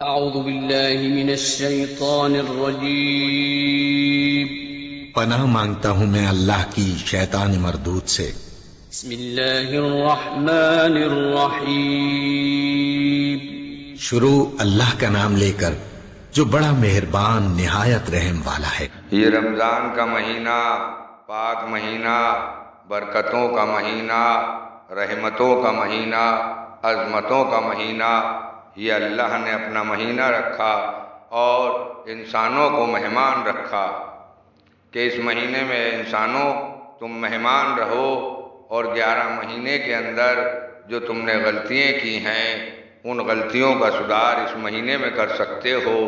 اعوذ باللہ من الشیطان الرجیم پناہ مانگتا ہوں میں اللہ کی شیطان مردود سے۔ بسم اللہ الرحمن الرحیم شروع اللہ کا نام لے کر جو بڑا مہربان نہایت رحم والا ہے۔ یہ رمضان کا مہینہ پاک مہینہ، برکتوں کا مہینہ، رحمتوں کا مہینہ، عظمتوں کا مہینہ، یہ اللہ نے اپنا مہینہ رکھا اور انسانوں کو مہمان رکھا کہ اس مہینے میں انسانوں تم مہمان رہو اور 11 مہینے کے اندر جو تم نے غلطیاں کی ہیں ان غلطیوں کا سدھار اس مہینے میں کر سکتے ہو۔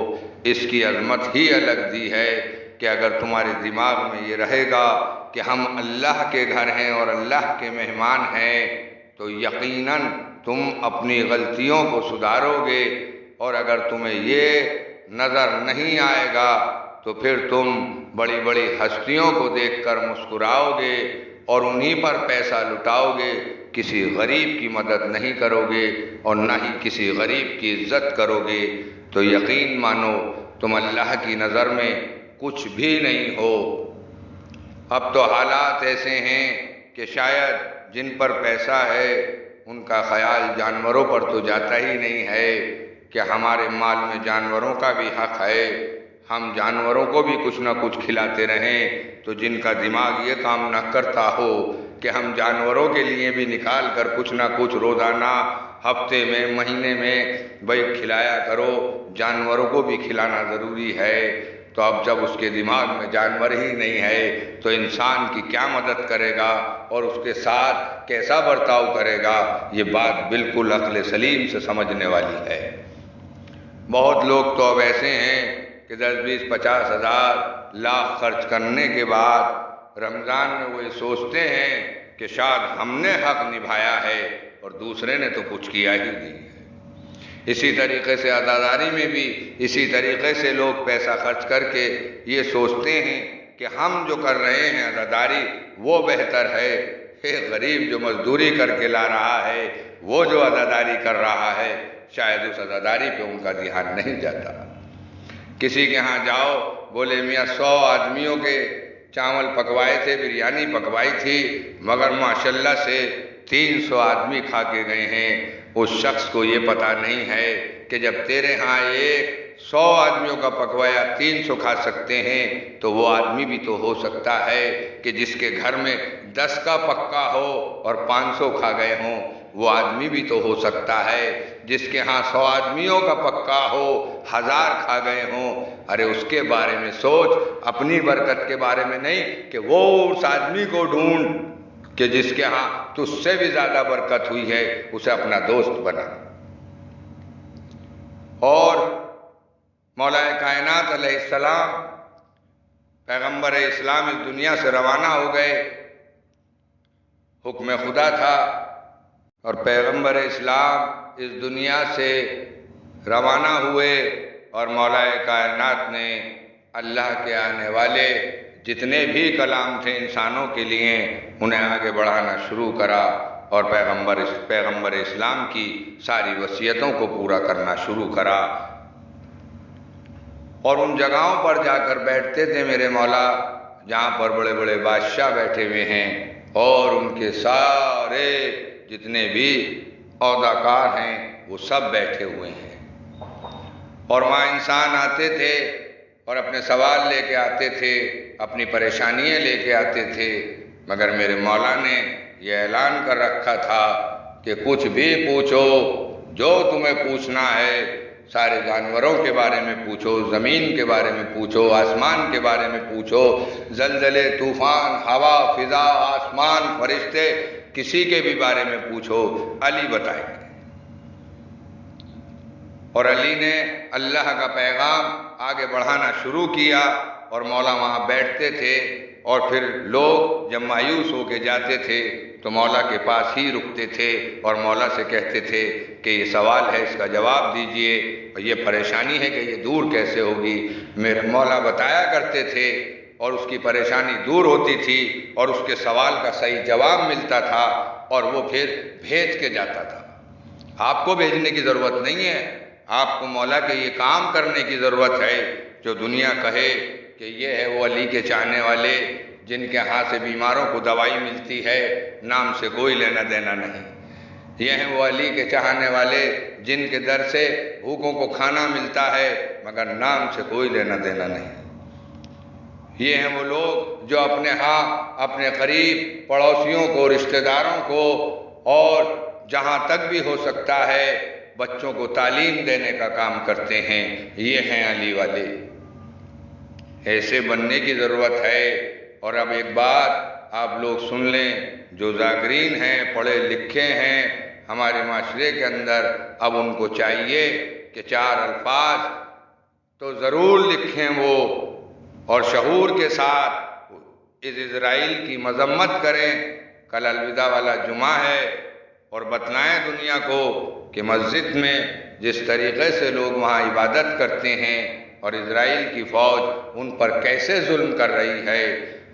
اس کی عظمت ہی الگ دی ہے کہ اگر تمہارے دماغ میں یہ رہے گا کہ ہم اللہ کے گھر ہیں اور اللہ کے مہمان ہیں تو یقیناً تم اپنی غلطیوں کو سدھارو گے، اور اگر تمہیں یہ نظر نہیں آئے گا تو پھر تم بڑی بڑی ہستیوں کو دیکھ کر مسکراؤ گے اور انہی پر پیسہ لٹاؤ گے، کسی غریب کی مدد نہیں کرو گے اور نہ ہی کسی غریب کی عزت کرو گے، تو یقین مانو تم اللہ کی نظر میں کچھ بھی نہیں ہو۔ اب تو حالات ایسے ہیں کہ شاید جن پر پیسہ ہے ان کا خیال جانوروں پر تو جاتا ہی نہیں ہے کہ ہمارے مال میں جانوروں کا بھی حق ہے، ہم جانوروں کو بھی کچھ نہ کچھ کھلاتے رہیں۔ تو جن کا دماغ یہ کام نہ کرتا ہو کہ ہم جانوروں کے لیے بھی نکال کر کچھ نہ کچھ روزانہ، ہفتے میں، مہینے میں بھائی کھلایا کرو، جانوروں کو بھی کھلانا ضروری ہے، تو اب جب اس کے دماغ میں جانور ہی نہیں ہے تو انسان کی کیا مدد کرے گا اور اس کے ساتھ کیسا برتاؤ کرے گا؟ یہ بات بالکل عقل سلیم سے سمجھنے والی ہے۔ بہت لوگ تو اب ایسے ہیں کہ 10 20 50 ہزار لاکھ خرچ کرنے کے بعد رمضان میں وہ یہ سوچتے ہیں کہ شاید ہم نے حق نبھایا ہے اور دوسرے نے تو کچھ کیا ہی نہیں ہے۔ اسی طریقے سے عزاداری میں بھی اسی طریقے سے لوگ پیسہ خرچ کر کے یہ سوچتے ہیں کہ ہم جو کر رہے ہیں عزاداری وہ بہتر ہے، ایک غریب جو مزدوری کر کے لا رہا ہے وہ جو عزاداری کر رہا ہے شاید اس عزاداری پہ ان کا دھیان نہیں جاتا۔ کسی کے ہاں جاؤ، بولے میاں 100 آدمیوں کے چاول پکوائے تھے، بریانی پکوائی تھی، مگر ماشاءاللہ سے 300 آدمی کھا کے گئے ہیں۔ اس شخص کو یہ پتہ نہیں ہے کہ جب تیرے ہاں 100 آدمیوں کا پکوایا 300 کھا سکتے ہیں تو وہ آدمی بھی تو ہو سکتا ہے کہ جس کے گھر میں 10 کا پکا ہو اور 500 کھا گئے ہوں، وہ آدمی بھی تو ہو سکتا ہے جس کے ہاں 100 آدمیوں کا پکا ہو، 1000 کھا گئے ہوں۔ ارے اس کے بارے میں سوچ، اپنی برکت کے بارے میں نہیں کہ وہ اس آدمی کو ڈھونڈ کہ جس کے ہاں تجھ سے بھی زیادہ برکت ہوئی ہے، اسے اپنا دوست بنا۔ اور مولا کائنات علیہ السلام پیغمبر اسلام اس دنیا سے روانہ ہو گئے، حکم خدا تھا اور پیغمبر اسلام اس دنیا سے روانہ ہوئے اور مولا کائنات نے اللہ کے آنے والے جتنے بھی کلام تھے انسانوں کے لیے انہیں آگے بڑھانا شروع کرا اور پیغمبر اسلام کی ساری وصیتوں کو پورا کرنا شروع کرا۔ اور ان جگہوں پر جا کر بیٹھتے تھے میرے مولا جہاں پر بڑے بڑے بادشاہ بیٹھے ہوئے ہیں اور ان کے سارے جتنے بھی عہدہ ہیں وہ سب بیٹھے ہوئے ہیں، اور وہاں انسان آتے تھے اور اپنے سوال لے کے آتے تھے، اپنی پریشانیاں لے کے آتے تھے، مگر میرے مولا نے یہ اعلان کر رکھا تھا کہ کچھ بھی پوچھو، جو تمہیں پوچھنا ہے، سارے جانوروں کے بارے میں پوچھو، زمین کے بارے میں پوچھو، آسمان کے بارے میں پوچھو، زلزلے، طوفان، ہوا، فضا، آسمان، فرشتے، کسی کے بھی بارے میں پوچھو، علی بتائیں گے۔ اور علی نے اللہ کا پیغام آگے بڑھانا شروع کیا اور مولا وہاں بیٹھتے تھے، اور پھر لوگ جب مایوس ہو کے جاتے تھے تو مولا کے پاس ہی رکتے تھے اور مولا سے کہتے تھے کہ یہ سوال ہے، اس کا جواب دیجئے، اور یہ پریشانی ہے کہ یہ دور کیسے ہوگی۔ میرے مولا بتایا کرتے تھے اور اس کی پریشانی دور ہوتی تھی اور اس کے سوال کا صحیح جواب ملتا تھا اور وہ پھر بھیج کے جاتا تھا۔ آپ کو بھیجنے کی ضرورت نہیں ہے، آپ کو مولا کے یہ کام کرنے کی ضرورت ہے جو دنیا کہے کہ یہ ہے وہ علی کے چاہنے والے جن کے ہاتھ سے بیماروں کو دوائی ملتی ہے، نام سے کوئی لینا دینا نہیں۔ یہ ہیں وہ علی کے چاہنے والے جن کے در سے بھوکوں کو کھانا ملتا ہے مگر نام سے کوئی لینا دینا نہیں۔ یہ ہیں وہ لوگ جو اپنے ہاں اپنے قریب پڑوسیوں کو، رشتہ داروں کو اور جہاں تک بھی ہو سکتا ہے بچوں کو تعلیم دینے کا کام کرتے ہیں، یہ ہیں علی والے۔ ایسے بننے کی ضرورت ہے۔ اور اب ایک بات آپ لوگ سن لیں، جو ذاکرین ہیں، پڑھے لکھے ہیں ہمارے معاشرے کے اندر، اب ان کو چاہیے کہ 4 الفاظ تو ضرور لکھیں وہ، اور شعور کے ساتھ اس اسرائیل کی مذمت کریں۔ کل الوداع والا جمعہ ہے، اور بتلائیں دنیا کو کہ مسجد میں جس طریقے سے لوگ وہاں عبادت کرتے ہیں اور اسرائیل کی فوج ان پر کیسے ظلم کر رہی ہے،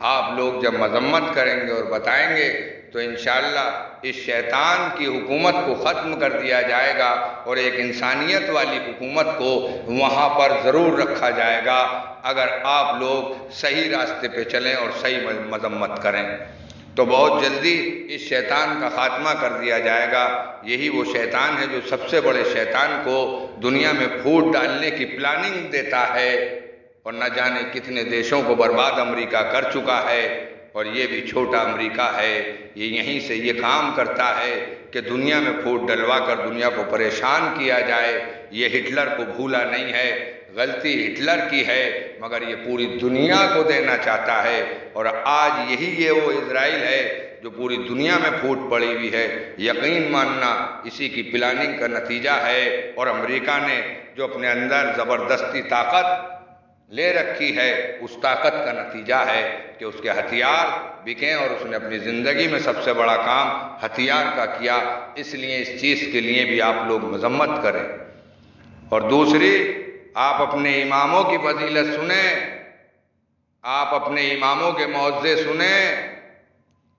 آپ لوگ جب مذمت کریں گے اور بتائیں گے تو انشاءاللہ اس شیطان کی حکومت کو ختم کر دیا جائے گا اور ایک انسانیت والی حکومت کو وہاں پر ضرور رکھا جائے گا اگر آپ لوگ صحیح راستے پہ چلیں اور صحیح مذمت کریں تو بہت جلدی اس شیطان کا خاتمہ کر دیا جائے گا۔ یہی وہ شیطان ہے جو سب سے بڑے شیطان کو دنیا میں پھوٹ ڈالنے کی پلاننگ دیتا ہے، اور نہ جانے کتنے دیشوں کو برباد امریکہ کر چکا ہے، اور یہ بھی چھوٹا امریکہ ہے، یہ یہیں سے یہ کام کرتا ہے کہ دنیا میں پھوٹ ڈلوا کر دنیا کو پریشان کیا جائے۔ یہ ہٹلر کو بھولا نہیں ہے، غلطی ہٹلر کی ہے مگر یہ پوری دنیا کو دینا چاہتا ہے، اور آج یہی وہ اسرائیل ہے جو پوری دنیا میں پھوٹ پڑی ہوئی ہے۔ یقین ماننا اسی کی پلاننگ کا نتیجہ ہے، اور امریکہ نے جو اپنے اندر زبردستی طاقت لے رکھی ہے اس طاقت کا نتیجہ ہے کہ اس کے ہتھیار بکیں، اور اس نے اپنی زندگی میں سب سے بڑا کام ہتھیار کا کیا۔ اس لیے اس چیز کے لیے بھی آپ لوگ مذمت کریں۔ اور دوسری، آپ اپنے اماموں کی فضیلت سنیں، آپ اپنے اماموں کے معزے سنیں،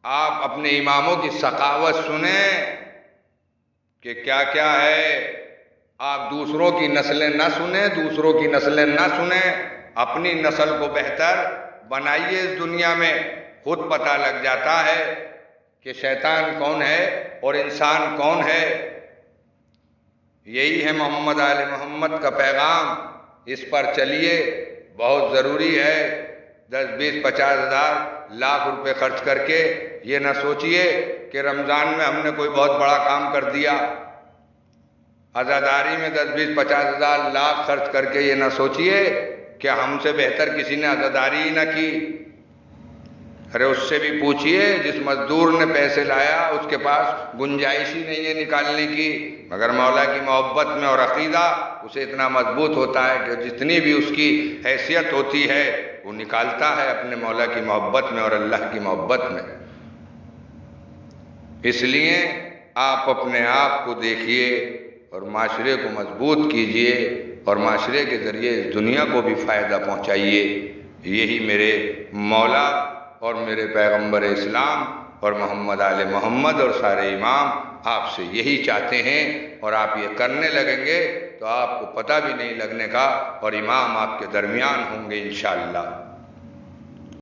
آپ اپنے اماموں کی سخاوت سنیں کہ کیا کیا ہے۔ آپ دوسروں کی نسلیں نہ سنیں، دوسروں کی نسلیں نہ سنیں، اپنی نسل کو بہتر بنائیے۔ اس دنیا میں خود پتہ لگ جاتا ہے کہ شیطان کون ہے اور انسان کون ہے۔ یہی ہے محمد آل محمد کا پیغام، اس پر چلیے، بہت ضروری ہے۔ 10 20 50 ہزار لاکھ روپے خرچ کر کے یہ نہ سوچئے کہ رمضان میں ہم نے کوئی بہت بڑا کام کر دیا۔ عزاداری میں 10 20 50 ہزار لاکھ خرچ کر کے یہ نہ سوچئے کہ ہم سے بہتر کسی نے عزاداری ہی نہ کی۔ ارے اس سے بھی پوچھئے، جس مزدور نے پیسے لایا اس کے پاس گنجائش ہی نہیں ہے نکالنے کی، مگر مولا کی محبت میں اور عقیدہ اسے اتنا مضبوط ہوتا ہے کہ جتنی بھی اس کی حیثیت ہوتی ہے وہ نکالتا ہے اپنے مولا کی محبت میں اور اللہ کی محبت میں۔ اس لیے آپ اپنے آپ کو دیکھیے اور معاشرے کو مضبوط کیجئے، اور معاشرے کے ذریعے اس دنیا کو بھی فائدہ پہنچائیے۔ یہی میرے مولا اور میرے پیغمبر اسلام اور محمد آل محمد اور سارے امام آپ سے یہی چاہتے ہیں، اور آپ یہ کرنے لگیں گے تو آپ کو پتہ بھی نہیں لگنے کا، اور امام آپ کے درمیان ہوں گے انشاءاللہ۔